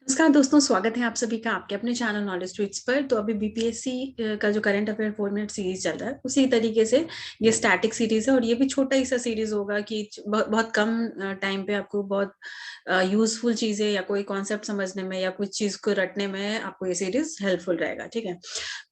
नमस्कार दोस्तों, स्वागत है आप सभी का आपके अपने चैनल नॉलेज ट्वीट्स पर। तो अभी बीपीएससी का जो करंट अफेयर 4 मिनट सीरीज चल रहा है, उसी तरीके से ये स्टैटिक सीरीज है और ये भी छोटा ही सा सीरीज होगा कि बहुत कम टाइम पे आपको बहुत यूजफुल चीजें या कोई कॉन्सेप्ट समझने में या कुछ चीज को रटने में आपको ये सीरीज हेल्पफुल रहेगा। ठीक है,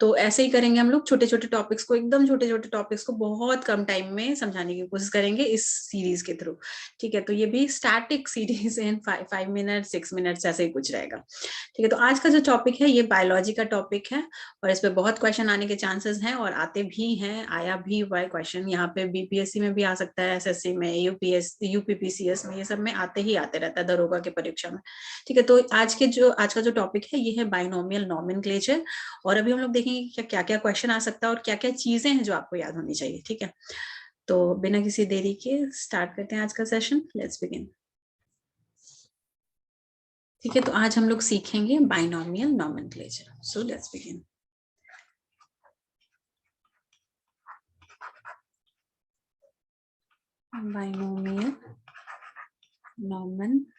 तो ऐसे ही करेंगे हम लोग, छोटे छोटे टॉपिक्स को, एकदम छोटे छोटे टॉपिक्स को बहुत कम टाइम में समझाने की कोशिश करेंगे इस सीरीज के थ्रू। ठीक है, तो ये भी static series in 5 minute 6 minutes ऐसे ही कुछ रहेगा। ठीक है, तो आज का जो टॉपिक है ये बायोलॉजी का टॉपिक है और इस पे बहुत क्वेश्चन आने के चांसेस हैं और आते भी हैं, आया भी हुआ है क्वेश्चन। यहाँ पे बीपीएससी में भी आ सकता है, एसएससी में, यूपीपीसीएस में, ये सब में आते ही आते रहता है, दरोगा की परीक्षा में। ठीक है, तो आज का जो टॉपिक है ये है बाइनोमियल नॉमेनक्लेचर। और अभी हम लोग देखेंगे कि क्या क्या क्वेश्चन आ सकता है और क्या क्या चीजें हैं जो आपको याद होनी चाहिए। ठीक है, तो बिना किसी देरी के स्टार्ट करते हैं आज का सेशन। Let's begin. ठीक है, तो आज हम लोग सीखेंगे binomial nomenclature. So let's begin. Binomial nomenclature,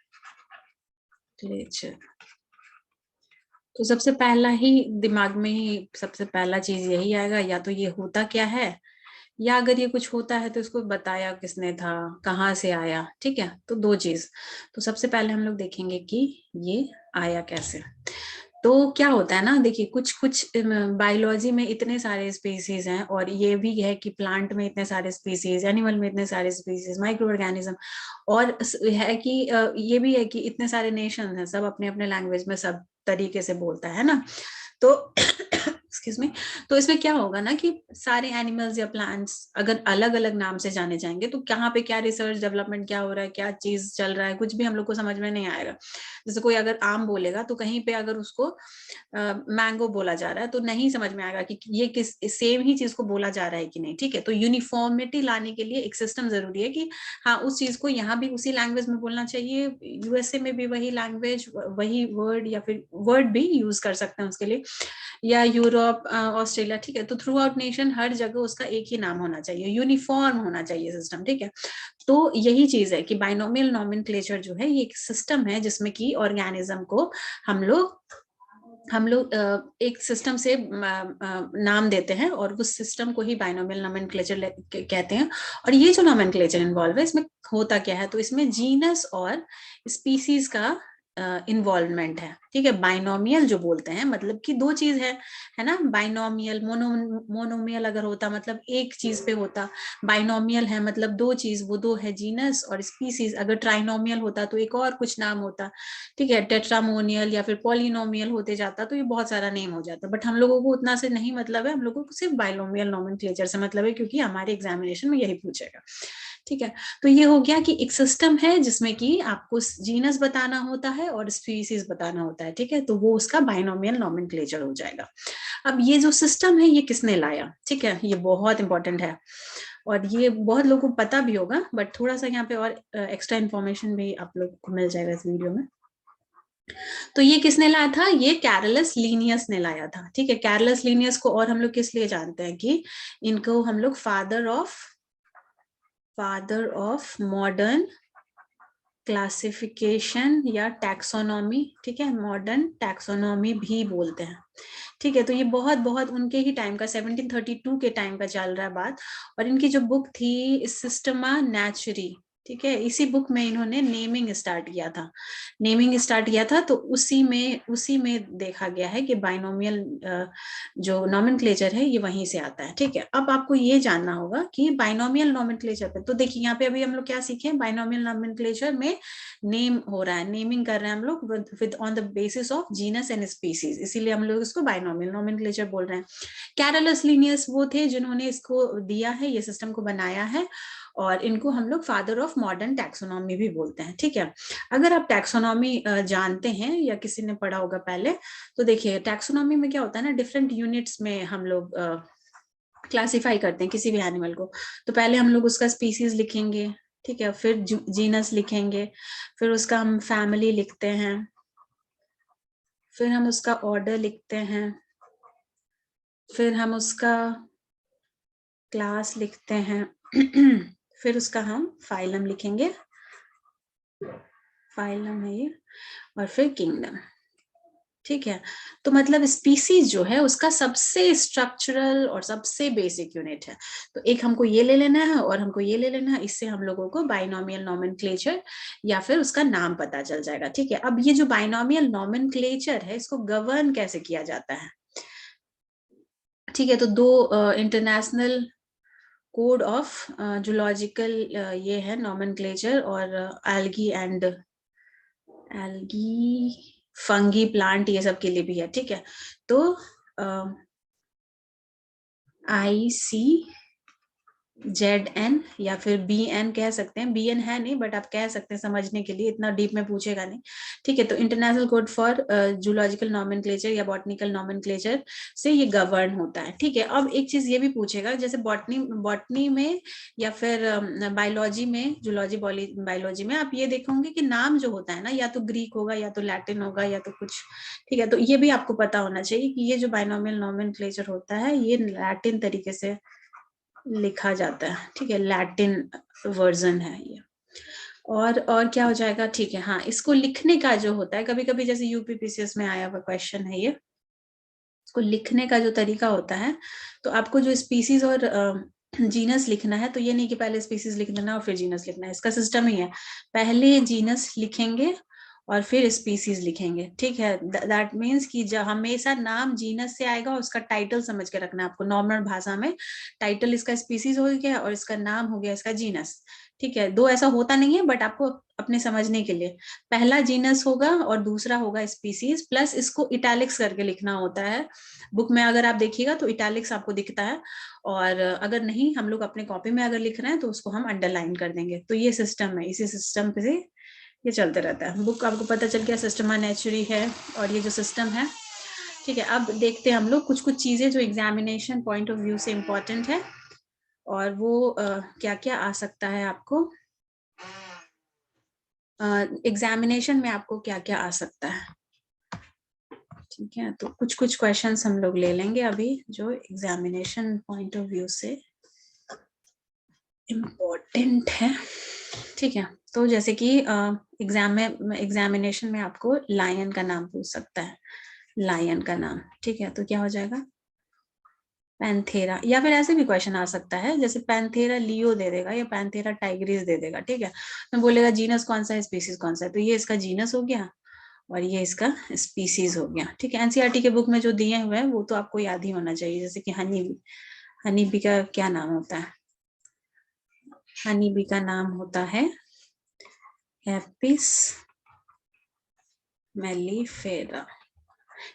तो सबसे पहला ही दिमाग में ही सबसे पहला चीज यही आएगा, या तो ये होता क्या है, या अगर ये कुछ होता है तो इसको बताया किसने था, कहाँ से आया। ठीक है, तो दो चीज। तो सबसे पहले हम लोग देखेंगे कि ये आया कैसे। तो क्या होता है ना, देखिए कुछ कुछ बायोलॉजी में इतने सारे स्पीसीज हैं और ये भी है कि प्लांट में इतने सारे स्पीसीज, एनिमल में इतने सारे स्पीसीज, माइक्रो ऑर्गेनिज्म, और है कि ये भी है कि इतने सारे नेशन हैं, सब अपने अपने लैंग्वेज में सब तरीके से बोलता है ना। तो एक्सक्यूज मी, तो इसमें क्या होगा ना कि सारे एनिमल्स या प्लांट्स अगर अलग अलग नाम से जाने जाएंगे तो कहाँ पे क्या रिसर्च डेवलपमेंट क्या हो रहा है, क्या चीज चल रहा है, कुछ भी हम लोग को समझ में नहीं आएगा। जैसे कोई अगर आम बोलेगा तो कहीं पे अगर उसको मैंगो बोला जा रहा है तो नहीं समझ में आएगा कि ये किस सेम ही चीज को बोला जा रहा है कि नहीं। ठीक है, तो यूनिफॉर्मिटी लाने के लिए एक सिस्टम जरूरी है कि हाँ, उस चीज को यहाँ भी उसी लैंग्वेज में बोलना चाहिए, यूएसए में भी वही लैंग्वेज, वही वर्ड, या फिर वर्ड भी यूज कर सकते हैं उसके लिए, या यूरोप, ऑस्ट्रेलिया। ठीक है, तो थ्रू आउट नेशन हर जगह उसका एक ही नाम होना चाहिए, यूनिफॉर्म होना चाहिए सिस्टम। ठीक है, तो यही चीज है कि बाइनोमियल नॉमेनक्लेचर जो है ये एक सिस्टम है जिसमें कि ऑर्गेनिज्म को हम लोग एक सिस्टम से नाम देते हैं और उस सिस्टम को ही बाइनोमियल नोमेनक्लेचर कहते हैं। और ये जो नोमेनक्लेचर इन्वॉल्व है, इसमें होता क्या है, तो इसमें जीनस और स्पीसीज का इन्वॉल्वमेंट है। ठीक है, बाइनोमियल जो बोलते हैं मतलब कि दो चीज है ना। बाइनोमियल, मोनोमियल अगर होता मतलब एक चीज पे होता, बाइनोमियल है मतलब दो चीज, वो दो है जीनस और स्पीसीज। अगर ट्राइनोमियल होता तो एक और कुछ नाम होता। ठीक है, टेट्रामोनियल या फिर पॉलिनोमियल होते जाता तो ये बहुत सारा नेम हो जाता, बट हम लोगों को उतना से नहीं मतलब है, हम लोगों को सिर्फ बाइनोमियल नोमेनक्लेचर से मतलब है, क्योंकि हमारे एग्जामिनेशन में यही पूछेगा। ठीक है, तो ये हो गया कि एक सिस्टम है जिसमें कि आपको जीनस बताना होता है और स्पीसीज बताना होता है। ठीक है, तो वो उसका बाइनोमियल नोमेनक्लेचर हो जाएगा। अब ये जो सिस्टम है ये किसने लाया, ठीक है, ये बहुत इंपॉर्टेंट है और ये बहुत लोगों को पता भी होगा, बट थोड़ा सा यहाँ पे और एक्स्ट्रा इन्फॉर्मेशन भी आप लोग को मिल जाएगा इस वीडियो में। तो ये किसने लाया था, ये कैरलस लीनियस ने लाया था। ठीक है, कैरलस लीनियस को और हम लोग किस लिए जानते हैं कि इनको हम लोग फादर ऑफ मॉडर्न क्लासिफिकेशन या टैक्सोनॉमी, ठीक है, मॉडर्न टैक्सोनॉमी भी बोलते हैं। ठीक है, तो ये बहुत बहुत उनके ही टाइम का, 1732 के टाइम का चल रहा है बात। और इनकी जो बुक थी सिस्टमा नेचुरी, ठीक है, इसी बुक में इन्होंने नेमिंग स्टार्ट किया था। तो उसी में देखा गया है कि बाइनोमियल जो नॉमेनक्लेचर है ये वहीं से आता है। ठीक है, अब आपको ये जानना होगा कि बाइनोमियल नॉमेनक्लेचर पे, तो देखिए यहाँ पे अभी हम लोग क्या सीखे, बाइनोमियल नॉमेनक्लेचर में नेम हो रहा है, नेमिंग कर रहे हैं हम लोग with on the basis of genus and species, इसीलिए हम लोग इसको बाइनोमियल नॉमेनक्लेचर बोल रहे हैं। कैरलस लीनियस वो थे जिन्होंने इसको दिया है, ये सिस्टम को बनाया है, और इनको हम लोग फादर ऑफ मॉडर्न टैक्सोनॉमी भी बोलते हैं। ठीक है, अगर आप टैक्सोनॉमी जानते हैं या किसी ने पढ़ा होगा पहले, तो देखिए टैक्सोनॉमी में क्या होता है ना, डिफरेंट यूनिट्स में हम लोग क्लासिफाई करते हैं किसी भी एनिमल को। तो पहले हम लोग उसका स्पीसीज लिखेंगे, ठीक है, फिर जीनस लिखेंगे, फिर उसका हम फैमिली लिखते हैं, फिर हम उसका ऑर्डर लिखते हैं, फिर हम उसका क्लास लिखते हैं फिर उसका हम फाइलम लिखेंगे, फाइलम है ये, और फिर किंगडम। ठीक है। तो मतलब स्पीसीज जो है उसका सबसे स्ट्रक्चरल और सबसे बेसिक यूनिट है। तो एक हमको ये ले लेना है और हमको ये ले लेना है, इससे हम लोगों को बाइनोमियल नोमेनक्लेचर या फिर उसका नाम पता चल जाएगा। ठीक है, अब ये जो बाइनोमियल नोमेनक्लेचर है इसको गवर्न कैसे किया जाता है? ठीक है, तो दो इंटरनेशनल कोड ऑफ जूलॉजिकल ये है नोमेनक्लेचर, और एल्गी फंगी प्लांट ये सब के लिए भी है। ठीक है, तो ICZN या फिर BN कह सकते हैं, BN है नहीं बट आप कह सकते हैं समझने के लिए, इतना डीप में पूछेगा नहीं। ठीक है, तो international code for zoological nomenclature या बॉटनिकल नॉमेनक्लेचर से ये गवर्न होता है। ठीक है, अब एक चीज ये भी पूछेगा, जैसे बॉटनी में या फिर बायोलॉजी में, जूलॉजी बायोलॉजी में आप ये देखोगे कि नाम जो होता है ना, या तो ग्रीक होगा या तो लैटिन होगा या तो कुछ। ठीक है, तो ये भी आपको पता होना चाहिए कि ये जो बाइनोमियल नॉमेनक्लेचर होता है ये लैटिन तरीके से लिखा जाता है। ठीक है, लैटिन वर्जन है ये। और क्या हो जाएगा? ठीक है, हाँ, इसको लिखने का जो होता है, कभी कभी जैसे यूपीपीसीएस में आया हुआ क्वेश्चन है ये, इसको लिखने का जो तरीका होता है, तो आपको जो स्पीसीज और जीनस लिखना है, तो ये नहीं कि पहले स्पीसीज लिख देना और फिर जीनस लिखना है, इसका सिस्टम ही है, पहले जीनस लिखेंगे और फिर स्पीसीज लिखेंगे। ठीक है, दैट मीन्स कि जब हमेशा नाम जीनस से आएगा, उसका टाइटल समझ के रखना है आपको। नॉर्मल भाषा में टाइटल इसका स्पीसीज हो गया और इसका नाम हो गया इसका जीनस। ठीक है, दो ऐसा होता नहीं है बट आपको अपने समझने के लिए, पहला जीनस होगा और दूसरा होगा स्पीसीज, प्लस इसको इटैलिक्स करके लिखना होता है। बुक में अगर आप देखिएगा तो इटैलिक्स आपको दिखता है, और अगर नहीं, हम लोग अपने कॉपी में अगर लिख रहे हैं तो उसको हम अंडरलाइन कर देंगे। तो ये सिस्टम है, इसी सिस्टम पे से ये चलते रहता है। बुक आपको पता चल गया सिस्टमा नेचुरी है और ये जो सिस्टम है। ठीक है, अब देखते हैं हम लोग कुछ कुछ चीजें जो एग्जामिनेशन पॉइंट ऑफ व्यू से इम्पोर्टेंट है, और वो क्या क्या आ सकता है आपको एग्जामिनेशन में, आपको क्या क्या आ सकता है। ठीक है, तो कुछ कुछ क्वेश्चंस हम लोग ले लेंगे अभी जो एग्जामिनेशन पॉइंट ऑफ व्यू से इम्पोर्टेंट है। ठीक है, तो जैसे कि एग्जामिनेशन में आपको लायन का नाम पूछ सकता है, लायन का नाम। ठीक है, तो क्या हो जाएगा? पैंथेरा, या फिर ऐसे भी क्वेश्चन आ सकता है, जैसे पैंथेरा लियो दे देगा या पैंथेरा टाइग्रिस दे देगा। ठीक है, तो बोलेगा जीनस कौन सा है, स्पीसीज कौन सा है, तो ये इसका जीनस हो गया और ये इसका स्पीसीज हो गया। ठीक है, एनसीईआरटी के बुक में जो दिए हुए हैं वो तो आपको याद ही होना चाहिए, जैसे कि हनी बी का क्या नाम होता है? हनी बी का नाम होता है एपिस मेलिफेरा।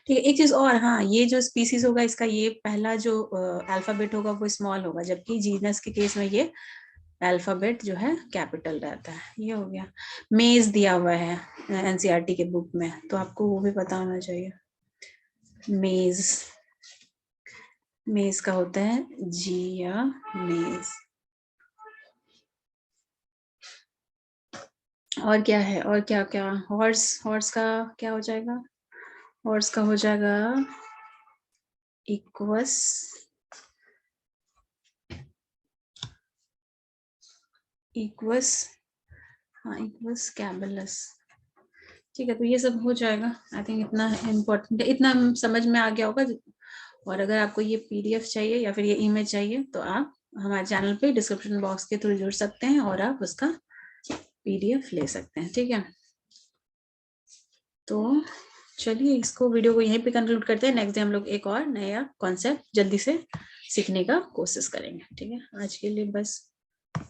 ठीक है, एक चीज और, हाँ, ये जो स्पीसीज होगा इसका ये पहला जो अल्फाबेट होगा वो स्मॉल होगा, जबकि जीनस के केस में ये अल्फाबेट जो है कैपिटल रहता है। ये हो गया। मेज दिया हुआ है एनसीईआरटी के बुक में, तो आपको वो भी पता होना चाहिए। मेज, मेज का होता है जिया मेज। और क्या है, और क्या क्या? हॉर्स, हॉर्स का क्या हो जाएगा? हॉर्स का हो जाएगा इक्वस, इक्वस, हाँ, इक्वस कैबलस। ठीक है, तो ये सब हो जाएगा। आई थिंक इतना इम्पोर्टेंट है, इतना समझ में आ गया होगा। और अगर आपको ये पीडीएफ चाहिए या फिर ये इमेज चाहिए तो आप हमारे चैनल पे डिस्क्रिप्शन बॉक्स के थ्रू जुड़ सकते हैं और आप उसका पीडीएफ ले सकते हैं। ठीक है, तो चलिए इसको, वीडियो को यहीं पे कंक्लूड करते हैं। नेक्स्ट डे हम लोग एक और नया कॉन्सेप्ट जल्दी से सीखने का कोशिश करेंगे। ठीक है, आज के लिए बस